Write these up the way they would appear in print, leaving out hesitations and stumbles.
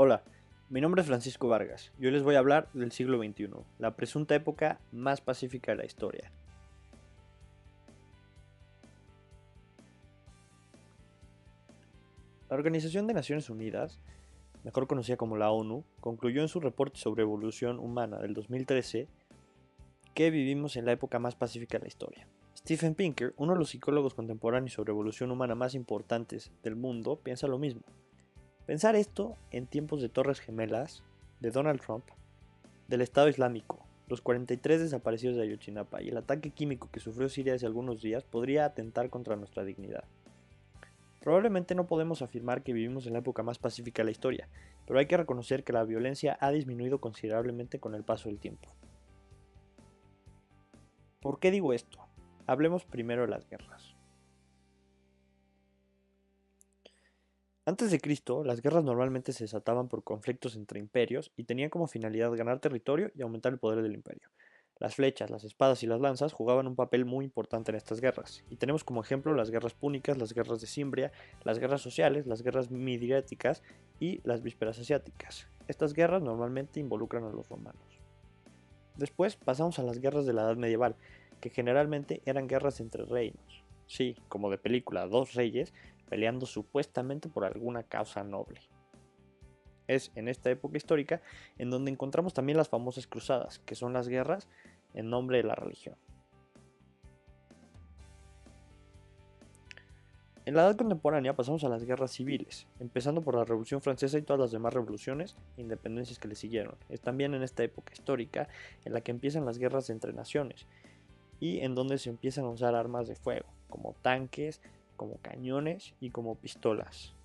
Hola, mi nombre es Francisco Vargas y hoy les voy a hablar del siglo XXI, la presunta época más pacífica de la historia. La Organización de Naciones Unidas, mejor conocida como la ONU, concluyó en su reporte sobre evolución humana del 2013 que vivimos en la época más pacífica de la historia. Steven Pinker, uno de los psicólogos contemporáneos sobre evolución humana más importantes del mundo, piensa lo mismo. Pensar esto en tiempos de Torres Gemelas, de Donald Trump, del Estado Islámico, los 43 desaparecidos de Ayotzinapa y el ataque químico que sufrió Siria hace algunos días podría atentar contra nuestra dignidad. Probablemente no podemos afirmar que vivimos en la época más pacífica de la historia, pero hay que reconocer que la violencia ha disminuido considerablemente con el paso del tiempo. ¿Por qué digo esto? Hablemos primero de las guerras. Antes de Cristo, las guerras normalmente se desataban por conflictos entre imperios y tenían como finalidad ganar territorio y aumentar el poder del imperio. Las flechas, las espadas y las lanzas jugaban un papel muy importante en estas guerras, y tenemos como ejemplo las guerras púnicas, las guerras de Cimbria, las guerras sociales, las guerras midiáticas y las vísperas asiáticas. Estas guerras normalmente involucran a los romanos. Después pasamos a las guerras de la Edad Medieval, que generalmente eran guerras entre reinos. Sí, como de película, dos reyes peleando supuestamente por alguna causa noble. Es en esta época histórica en donde encontramos también las famosas cruzadas, que son las guerras en nombre de la religión. En la edad contemporánea pasamos a las guerras civiles, empezando por la Revolución Francesa y todas las demás revoluciones e independencias que le siguieron. Es también en esta época histórica en la que empiezan las guerras entre naciones y en donde se empiezan a usar armas de fuego, como tanques, como cañones y como pistolas.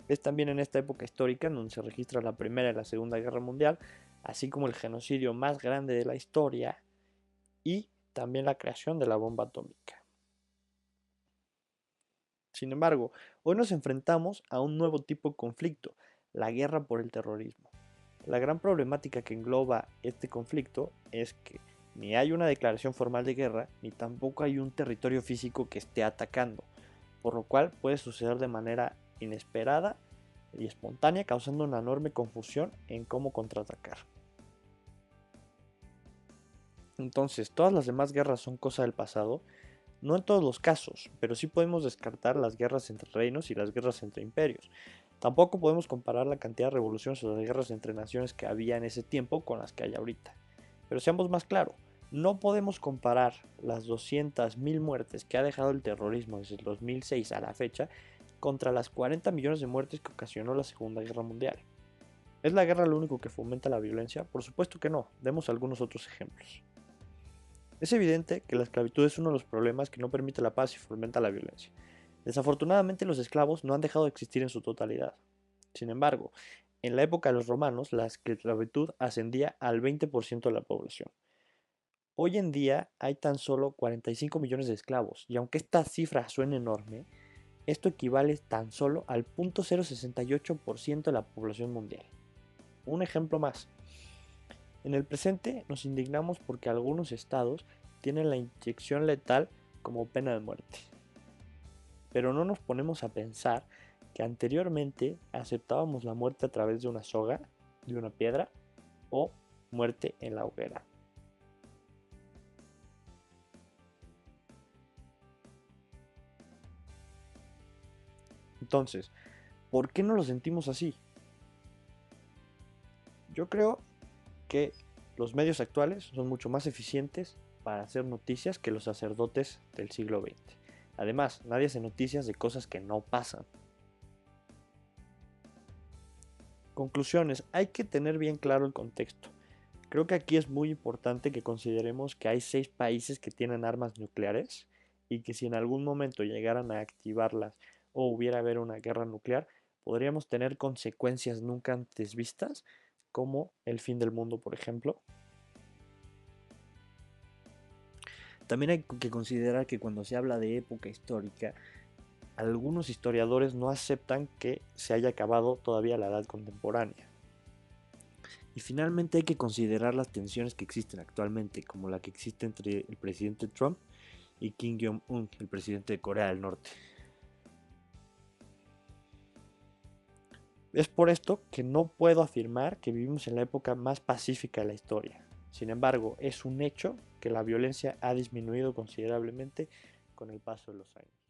Es también en esta época histórica en donde se registra la Primera y la Segunda Guerra Mundial, así como el genocidio más grande de la historia y también la creación de la bomba atómica. Sin embargo, hoy nos enfrentamos a un nuevo tipo de conflicto, la guerra por el terrorismo. La gran problemática que engloba este conflicto es que ni hay una declaración formal de guerra, ni tampoco hay un territorio físico que esté atacando, por lo cual puede suceder de manera inesperada y espontánea, causando una enorme confusión en cómo contraatacar. Entonces, todas las demás guerras son cosa del pasado, no en todos los casos, pero sí podemos descartar las guerras entre reinos y las guerras entre imperios. Tampoco podemos comparar la cantidad de revoluciones o de guerras entre naciones que había en ese tiempo con las que hay ahorita. Pero seamos más claros, no podemos comparar las 200.000 muertes que ha dejado el terrorismo desde el 2006 a la fecha contra las 40 millones de muertes que ocasionó la Segunda Guerra Mundial. ¿Es la guerra lo único que fomenta la violencia? Por supuesto que no, demos algunos otros ejemplos. Es evidente que la esclavitud es uno de los problemas que no permite la paz y fomenta la violencia. Desafortunadamente los esclavos no han dejado de existir en su totalidad. Sin embargo, en la época de los romanos la esclavitud ascendía al 20% de la población. Hoy en día hay tan solo 45 millones de esclavos, y aunque esta cifra suene enorme, esto equivale tan solo al 0.068% de la población mundial. Un ejemplo más. En el presente nos indignamos porque algunos estados tienen la inyección letal como pena de muerte. Pero no nos ponemos a pensar que anteriormente aceptábamos la muerte a través de una soga, de una piedra o muerte en la hoguera. Entonces, ¿por qué no lo sentimos así? Yo creo que los medios actuales son mucho más eficientes para hacer noticias que los sacerdotes del siglo XX. Además, nadie hace noticias de cosas que no pasan. Conclusiones, hay que tener bien claro el contexto. Creo que aquí es muy importante que consideremos que hay 6 países que tienen armas nucleares y que si en algún momento llegaran a activarlas o hubiera haber una guerra nuclear, podríamos tener consecuencias nunca antes vistas, como el fin del mundo, por ejemplo. También hay que considerar que cuando se habla de época histórica, algunos historiadores no aceptan que se haya acabado todavía la edad contemporánea. Y finalmente hay que considerar las tensiones que existen actualmente, como la que existe entre el presidente Trump y Kim Jong-un, el presidente de Corea del Norte. Es por esto que no puedo afirmar que vivimos en la época más pacífica de la historia. Sin embargo, es un hecho que la violencia ha disminuido considerablemente con el paso de los años.